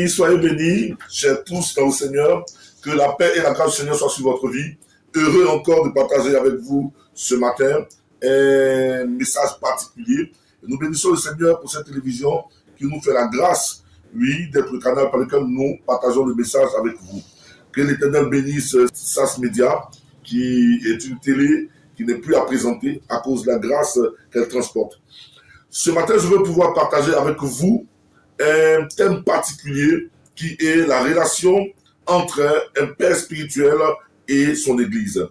soyez bénis, chers tous dans le Seigneur. Que la paix et la grâce du Seigneur soient sur votre vie. Heureux encore de partager avec vous ce matin un message particulier. Et nous bénissons le Seigneur pour cette télévision qui nous fait la grâce, oui, d'être le canal par lequel nous partageons le message avec vous. Que l'Éternel bénisse SAS Media, qui est une télé qui n'est plus à présenter à cause de la grâce qu'elle transporte. Ce matin, je veux pouvoir partager avec vous un thème particulier qui est la relation entre un père spirituel et son église.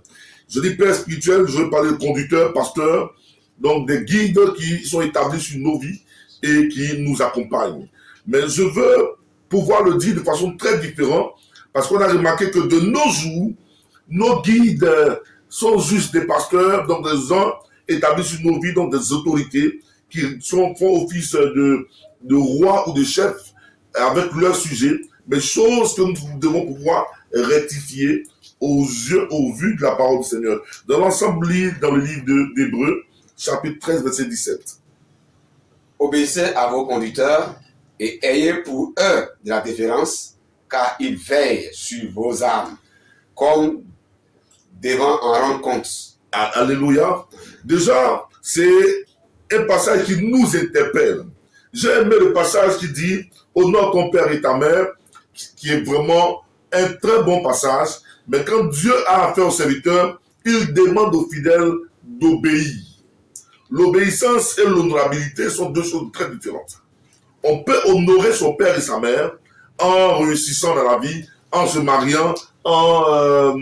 Je dis père spirituel, je veux parler de conducteurs, pasteurs, donc des guides qui sont établis sur nos vies et qui nous accompagnent. Mais je veux pouvoir le dire de façon très différente parce qu'on a remarqué que de nos jours, nos guides sont juste des pasteurs, donc des gens établis sur nos vies, donc des autorités qui font office de roi ou de chef avec leur sujet, mais choses que nous devons pouvoir rectifier au vu de la parole du Seigneur. Dans l'ensemble, dans le livre d'Hébreux, chapitre 13, verset 17. Obéissez à vos conducteurs et ayez pour eux de la déférence, car ils veillent sur vos âmes, comme devant en rendre compte. Alléluia. Déjà, c'est un passage qui nous interpelle. J'ai aimé le passage qui dit « Honore ton père et ta mère », qui est vraiment un très bon passage. Mais quand Dieu a affaire aux serviteurs, il demande aux fidèles d'obéir. L'obéissance et l'honorabilité sont deux choses très différentes. On peut honorer son père et sa mère en réussissant dans la vie, en se mariant, en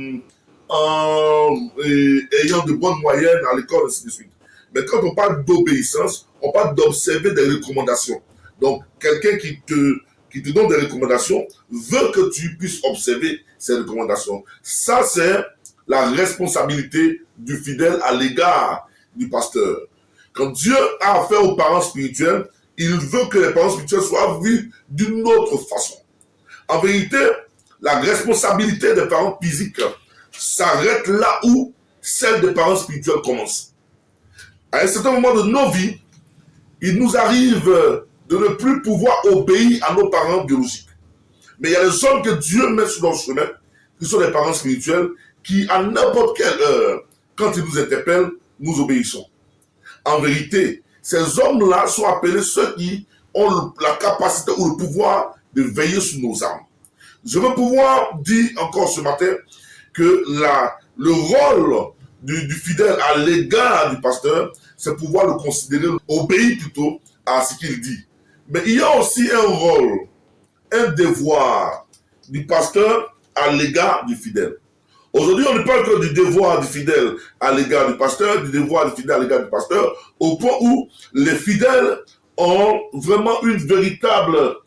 ayant de bonnes moyennes à l'école, ainsi de suite. Mais quand on parle d'obéissance, on parle d'observer des recommandations. Donc, quelqu'un qui te donne des recommandations veut que tu puisses observer ces recommandations. Ça, c'est la responsabilité du fidèle à l'égard du pasteur. Quand Dieu a affaire aux parents spirituels, il veut que les parents spirituels soient vus d'une autre façon. En vérité, la responsabilité des parents physiques s'arrête là où celle des parents spirituels commence. À un certain moment de nos vies, il nous arrive de ne plus pouvoir obéir à nos parents biologiques. Mais il y a les hommes que Dieu met sur notre chemin, qui sont les parents spirituels, qui à n'importe quelle heure, quand ils nous interpellent, nous obéissons. En vérité, ces hommes-là sont appelés ceux qui ont la capacité ou le pouvoir de veiller sur nos âmes. Je veux pouvoir dire encore ce matin que le rôle du fidèle à l'égard du pasteur, c'est pouvoir le considérer, obéir plutôt à ce qu'il dit. Mais il y a aussi un rôle, un devoir du pasteur à l'égard du fidèle. Aujourd'hui, on ne parle que du devoir du fidèle à l'égard du pasteur, du devoir du fidèle à l'égard du pasteur, au point où les fidèles ont vraiment une véritable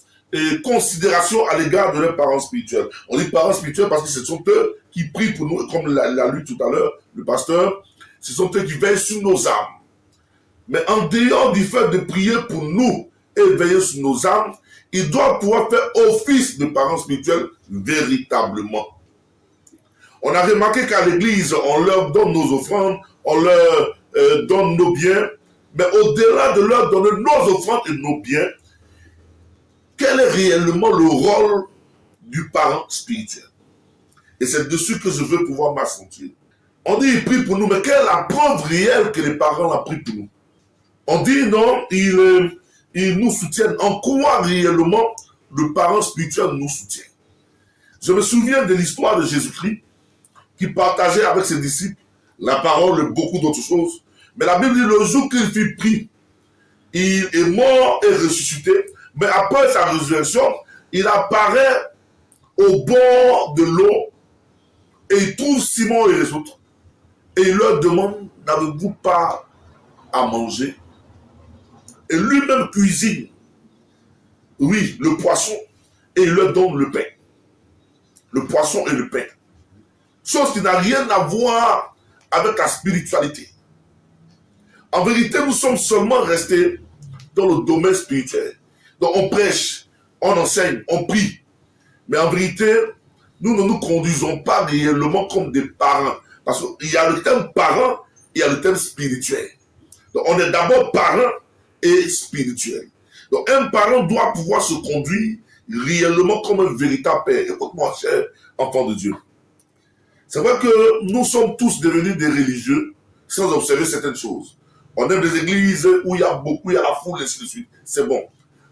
considération à l'égard de leurs parents spirituels. On dit parents spirituels parce que ce sont eux qui prient pour nous, comme l'a lu tout à l'heure, le pasteur, ce sont eux qui veillent sur nos âmes. Mais en dehors du fait de prier pour nous et veiller sur nos âmes, ils doivent pouvoir faire office de parents spirituels véritablement. On a remarqué qu'à l'église, on leur donne nos offrandes, on leur donne nos biens, mais au-delà de leur donner nos offrandes et nos biens, quel est réellement le rôle du parent spirituel? Et c'est dessus que je veux pouvoir m'accentuer. On dit il prie pour nous, mais quelle est la preuve réelle que les parents la prient pour nous? On dit non, ils nous soutiennent. En quoi réellement le parent spirituel nous soutient? Je me souviens de l'histoire de Jésus-Christ qui partageait avec ses disciples la parole et beaucoup d'autres choses. Mais la Bible dit le jour qu'il fut pris, il est mort et ressuscité. Mais après sa résurrection, il apparaît au bord de l'eau et il trouve Simon et les autres. Et il leur demande, n'avez-vous pas à manger? Et lui-même cuisine, oui, le poisson, et il leur donne le pain. Le poisson et le pain. Chose qui n'a rien à voir avec la spiritualité. En vérité, nous sommes seulement restés dans le domaine spirituel. Donc on prêche, on enseigne, on prie. Mais en vérité, nous ne nous conduisons pas réellement comme des parents. Parce qu'il y a le thème parent, il y a le thème spirituel. Donc on est d'abord parent et spirituel. Donc un parent doit pouvoir se conduire réellement comme un véritable père. Écoute-moi, cher enfant de Dieu. C'est vrai que nous sommes tous devenus des religieux sans observer certaines choses. On aime des églises où il y a beaucoup, il y a la foule, et ainsi de suite. C'est bon.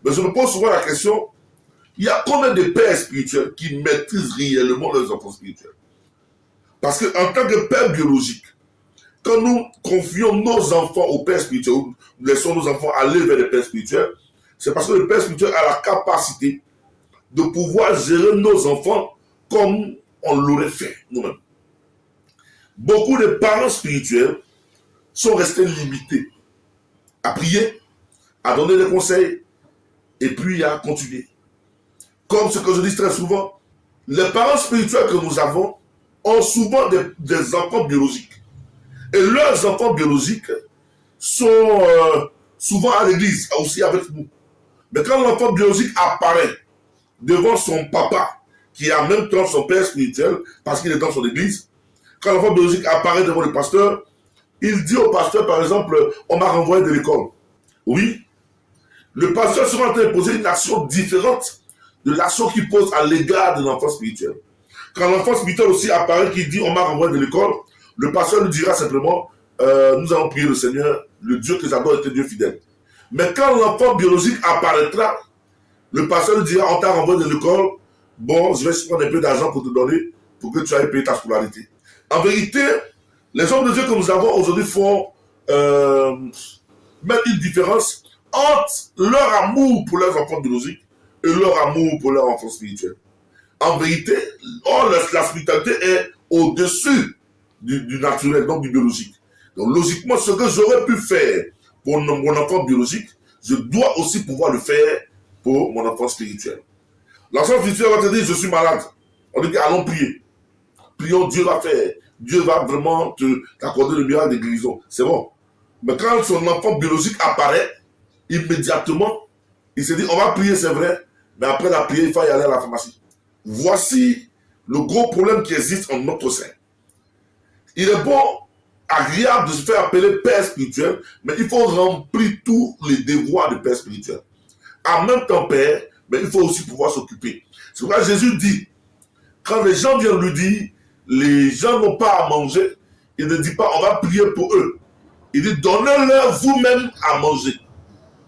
Mais je me pose souvent la question, il y a combien de pères spirituels qui maîtrisent réellement leurs enfants spirituels? Parce qu'en tant que père biologique, quand nous confions nos enfants au père spirituel, nous laissons nos enfants aller vers les pères spirituels, c'est parce que le père spirituel a la capacité de pouvoir gérer nos enfants comme on l'aurait fait nous-mêmes. Beaucoup de parents spirituels sont restés limités à prier, à donner des conseils, et puis à continuer. Comme ce que je dis très souvent, les parents spirituels que nous avons ont souvent des enfants biologiques. Et leurs enfants biologiques sont souvent à l'église, aussi avec nous. Mais quand l'enfant biologique apparaît devant son papa, qui est en même temps son père spirituel, parce qu'il est dans son église, quand l'enfant biologique apparaît devant le pasteur, il dit au pasteur, par exemple, on m'a renvoyé de l'école. Oui, le pasteur sera en train de poser une action différente de l'action qu'il pose à l'égard de l'enfant spirituel. Quand l'enfant spirituel aussi apparaît, qui dit on m'a renvoyé de l'école, le pasteur lui dira simplement nous allons prier le Seigneur, le Dieu que j'adore est un Dieu fidèle. Mais quand l'enfant biologique apparaîtra, le pasteur lui dira on t'a renvoyé de l'école, bon, je vais prendre un peu d'argent pour te donner pour que tu ailles payer ta scolarité. En vérité, les hommes de Dieu que nous avons aujourd'hui font mettre une différence entre leur amour pour leurs enfants biologiques et leur amour pour leurs enfants spirituels. En vérité, la spiritualité est au-dessus du naturel, donc du biologique. Donc logiquement, ce que j'aurais pu faire pour mon enfant biologique, je dois aussi pouvoir le faire pour mon enfant spirituel. L'enfant spirituel va te dire, je suis malade. On dit, allons prier. Prions, Dieu va faire. Dieu va vraiment t'accorder le miracle de guérison. C'est bon. Mais quand son enfant biologique apparaît, immédiatement, il se dit, on va prier, c'est vrai, mais après la prière, il faut y aller à la pharmacie. Voici le gros problème qui existe en notre sein. Il est bon, agréable de se faire appeler père spirituel, mais il faut remplir tous les devoirs de père spirituel. En même temps, père, mais il faut aussi pouvoir s'occuper. C'est pourquoi Jésus dit, quand les gens viennent lui dire, les gens n'ont pas à manger, il ne dit pas, on va prier pour eux. Il dit, donnez-leur vous-même à manger.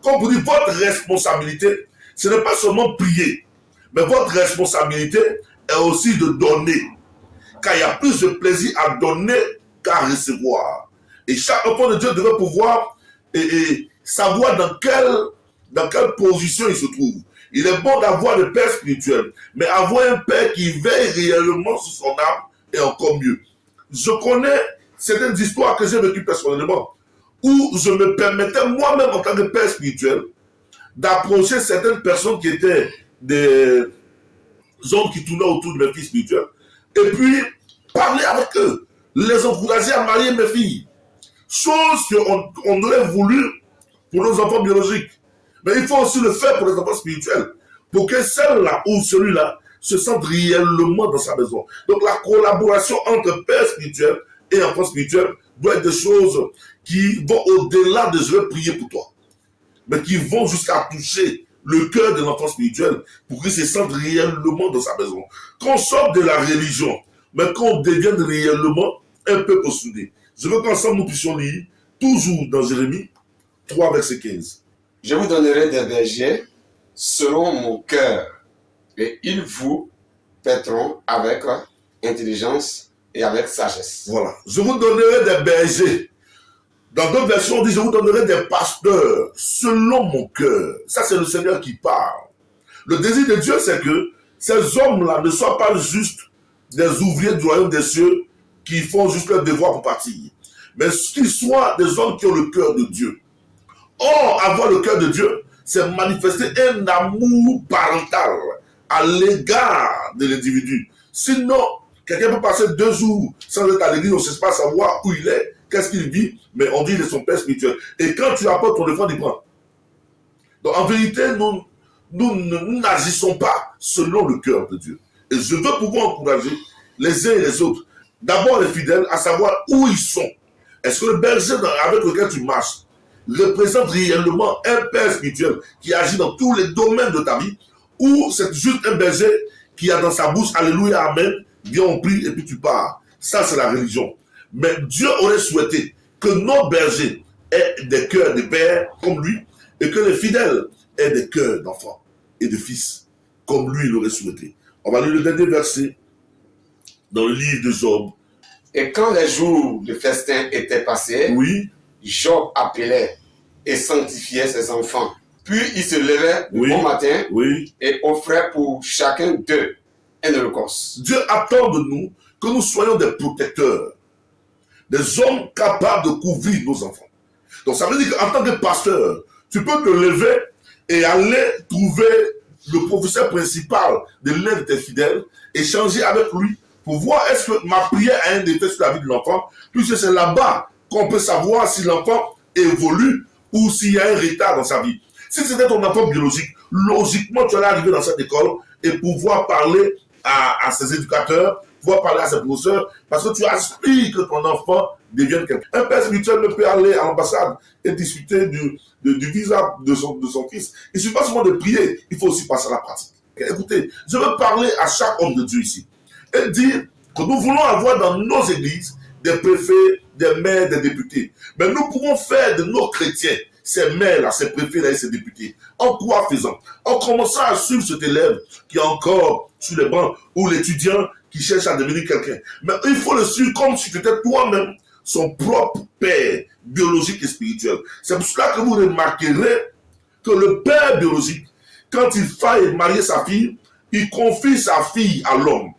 Comme vous dites, votre responsabilité, ce n'est pas seulement prier, mais votre responsabilité est aussi de donner. Car il y a plus de plaisir à donner qu'à recevoir. Et chaque enfant de Dieu devrait pouvoir savoir dans quelle position il se trouve. Il est bon d'avoir le père spirituel, mais avoir un père qui veille réellement sur son âme est encore mieux. Je connais certaines histoires que j'ai vécues personnellement, où je me permettais moi-même en tant que père spirituel d'approcher certaines personnes qui étaient des hommes qui tournaient autour de mes filles spirituelles, et puis parler avec eux, les encourager à marier mes filles. Chose qu'on aurait voulu pour nos enfants biologiques. Mais il faut aussi le faire pour les enfants spirituels, pour que celle-là ou celui-là se sente réellement dans sa maison. Donc la collaboration entre père spirituel et enfant spirituel doit être des choses qui vont au-delà de je vais prier pour toi, mais qui vont jusqu'à toucher le cœur de l'enfant spirituel pour qu'il se sente réellement dans sa maison. Qu'on sorte de la religion, mais qu'on devienne réellement un peuple soudé. Je veux qu'ensemble nous puissions lire toujours dans Jérémie 3, verset 15. Je vous donnerai des bergers selon mon cœur, et ils vous paîtront avec intelligence et avec sagesse. Voilà. Je vous donnerai des bergers. Dans d'autres versions, on dit, je vous donnerai des pasteurs selon mon cœur. Ça, c'est le Seigneur qui parle. Le désir de Dieu, c'est que ces hommes-là ne soient pas juste des ouvriers du royaume des cieux qui font juste leur devoir pour partir, mais qu'ils soient des hommes qui ont le cœur de Dieu. Or, avoir le cœur de Dieu, c'est manifester un amour parental à l'égard de l'individu. Sinon, quelqu'un peut passer 2 jours sans être à l'église, on ne sait pas savoir où il est, qu'est-ce qu'il vit, mais on dit qu'il est son père spirituel. Et quand tu apportes ton enfant, il prend. Donc en vérité, nous n'agissons pas selon le cœur de Dieu. Et je veux pouvoir encourager les uns et les autres, d'abord les fidèles, à savoir où ils sont. Est-ce que le berger avec lequel tu marches représente réellement un père spirituel qui agit dans tous les domaines de ta vie, ou c'est juste un berger qui a dans sa bouche Alléluia, Amen, viens on prie et puis tu pars. Ça c'est la religion. Mais Dieu aurait souhaité que nos bergers aient des cœurs de père comme lui et que les fidèles aient des cœurs d'enfants et de fils comme lui l'aurait souhaité. On va lire le dernier verset dans le livre de Job. Et quand les jours de festin étaient passés, Oui, Job appelait et sanctifiait ses enfants. Puis il se levait le Oui. bon matin oui. et offrait pour chacun d'eux un holocauste. Dieu attend de nous que nous soyons des protecteurs, des hommes capables de couvrir nos enfants. Donc ça veut dire qu'en tant que pasteur, tu peux te lever et aller trouver le professeur principal de l'un de tes fidèles, échanger avec lui pour voir est-ce que ma prière a un effet sur la vie de l'enfant, puisque c'est là-bas qu'on peut savoir si l'enfant évolue ou s'il y a un retard dans sa vie. Si c'était ton enfant biologique, logiquement tu allais arriver dans cette école et pouvoir parler à ses éducateurs, pouvoir parler à ses professeurs, parce que tu aspires que ton enfant devienne quelqu'un. Un père spirituel ne peut aller à l'ambassade et discuter du visa de son fils. Il ne suffit pas seulement de prier, il faut aussi passer à la pratique. Écoutez, je veux parler à chaque homme de Dieu ici et dire que nous voulons avoir dans nos églises des préfets, des maires, des députés. Mais nous pouvons faire de nos chrétiens ces maires-là, ces préfets-là et ces députés. En quoi faisant? En commençant à suivre cet élève qui est encore sur les bancs ou l'étudiant qui cherche à devenir quelqu'un. Mais il faut le suivre comme si tu étais toi-même son propre père biologique et spirituel. C'est pour cela que vous remarquerez que le père biologique, quand il faille marier sa fille, il confie sa fille à l'homme.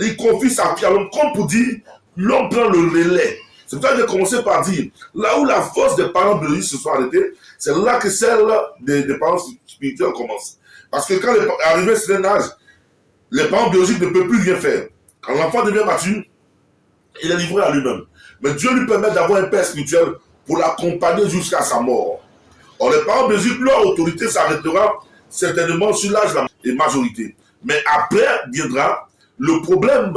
Il confie sa fille à l'homme comme pour dire, l'homme prend le relais. C'est pour ça que j'ai commencé par dire, là où la force des parents biologiques se sont arrêtées, c'est là que celle des parents spirituels commence. Parce que quand arrivé à un certain âge, les parents biologiques ne peuvent plus rien faire. Quand l'enfant devient mature, il est livré à lui-même. Mais Dieu lui permet d'avoir un père spirituel pour l'accompagner jusqu'à sa mort. Or, les parents biologiques, leur autorité s'arrêtera certainement sur l'âge de la majorité. Mais après viendra le problème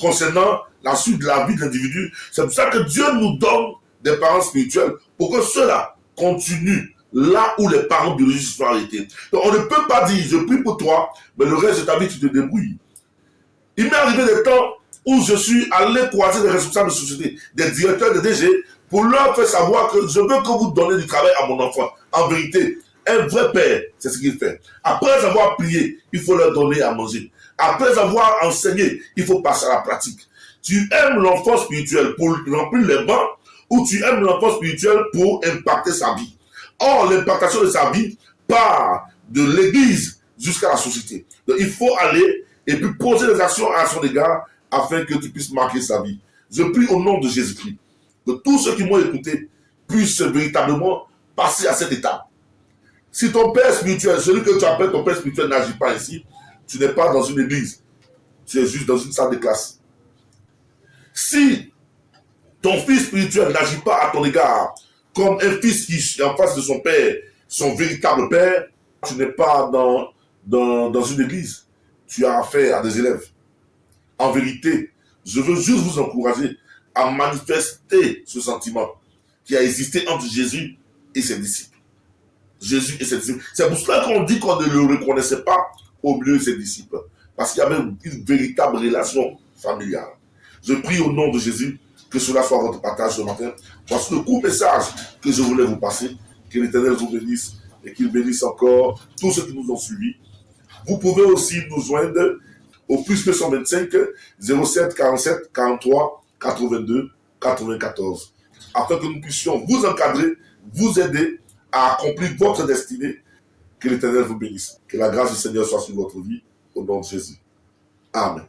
concernant la suite de la vie de l'individu. C'est pour ça que Dieu nous donne des parents spirituels pour que ceux-là continuent là où les parents biologiques se sont arrêtés. Donc on ne peut pas dire, je prie pour toi, mais le reste de ta vie, tu te débrouilles. Il m'est arrivé des temps où je suis allé croiser des responsables de société, des directeurs, des DG, pour leur faire savoir que je veux que vous donniez du travail à mon enfant. En vérité, un vrai père, c'est ce qu'il fait. Après avoir prié, il faut leur donner à manger. Après avoir enseigné, il faut passer à la pratique. Tu aimes l'enfant spirituel pour remplir les bancs ou tu aimes l'enfant spirituel pour impacter sa vie. Or, l'impactation de sa vie part de l'église jusqu'à la société. Donc, il faut aller et puis poser des actions à son égard afin que tu puisses marquer sa vie. Je prie au nom de Jésus-Christ que tous ceux qui m'ont écouté puissent véritablement passer à cette étape. Si ton père spirituel, celui que tu appelles ton père spirituel n'agit pas ici, tu n'es pas dans une église, tu es juste dans une salle de classe. Si ton fils spirituel n'agit pas à ton égard comme un fils qui est en face de son père, son véritable père, tu n'es pas dans une église. Tu as affaire à des élèves. En vérité, je veux juste vous encourager à manifester ce sentiment qui a existé entre Jésus et ses disciples. Jésus et ses disciples. C'est pour cela qu'on dit qu'on ne le reconnaissait pas au milieu de ses disciples. Parce qu'il y avait une véritable relation familiale. Je prie au nom de Jésus que cela soit votre partage ce matin. Voici le court message que je voulais vous passer. Que l'Éternel vous bénisse et qu'il bénisse encore tous ceux qui nous ont suivis. Vous pouvez aussi nous joindre au plus 225 07 47 43 82 94 afin que nous puissions vous encadrer, vous aider à accomplir votre destinée. Que l'Éternel vous bénisse. Que la grâce du Seigneur soit sur votre vie au nom de Jésus. Amen.